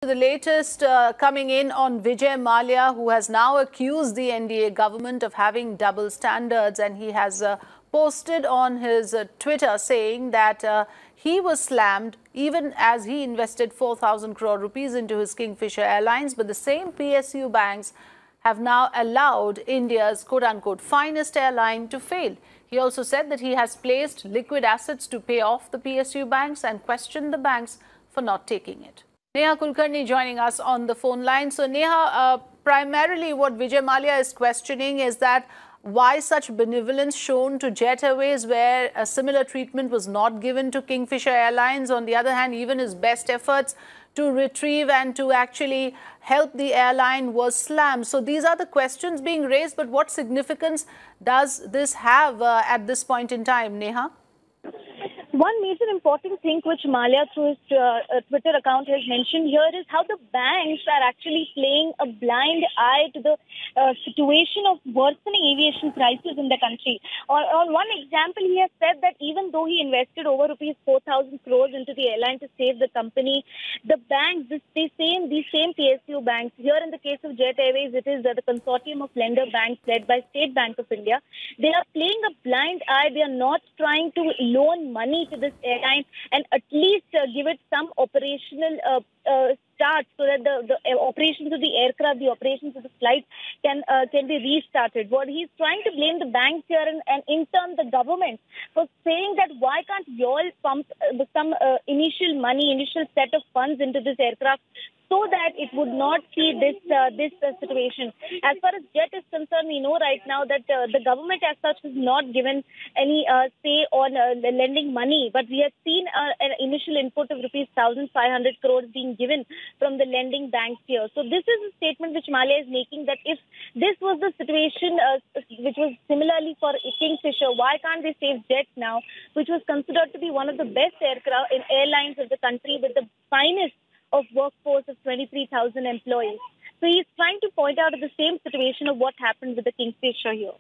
The latest coming in on Vijay Mallya, who has now accused the NDA government of having double standards, and he has posted on his Twitter saying that he was slammed even as he invested 4,000 crore rupees into his Kingfisher Airlines, but the same PSU banks have now allowed India's quote-unquote finest airline to fail. He also said that he has placed liquid assets to pay off the PSU banks and questioned the banks for not taking it. Neha Kulkarni joining us on the phone line. So Neha, primarily what Vijay Mallya is questioning is that why such benevolence shown to Jet Airways, where a similar treatment was not given to Kingfisher Airlines. On the other hand, even his best efforts to retrieve and to actually help the airline was slammed. So these are the questions being raised, but what significance does this have at this point in time, Neha? One major important thing which Mallya through his Twitter account has mentioned here is how the banks are actually playing a blind eye to the situation of worsening aviation crisis in the country. On one example, he has said that even though he invested over rupees 4,000 crores into the airline to save the company, the banks, these same PSU banks, here in the case of Jet Airways, it is the consortium of lender banks led by State Bank of India. They are playing a blind eye. They are not trying to loan money to this airline and at least give it some operational start so that the operations of the aircraft, the operations of the flight can be restarted. What he's trying to blame the banks here and in turn the government for saying that why can't you all pump some initial set of funds into this aircraft so that it would not see this situation. As far as Jet is concerned, we know right now that the government as such has not given any say on lending money, but we have seen an initial input of rupees 1,500 crores being given from the lending banks here. So this is a statement which Mallya is making, that if this was the situation which was similarly for Kingfisher, why can't they save Jet now, which was considered to be one of the best airlines of the country with the finest of workforce of 23,000 employees. So he's trying to point out the same situation of what happened with the Kingfisher here.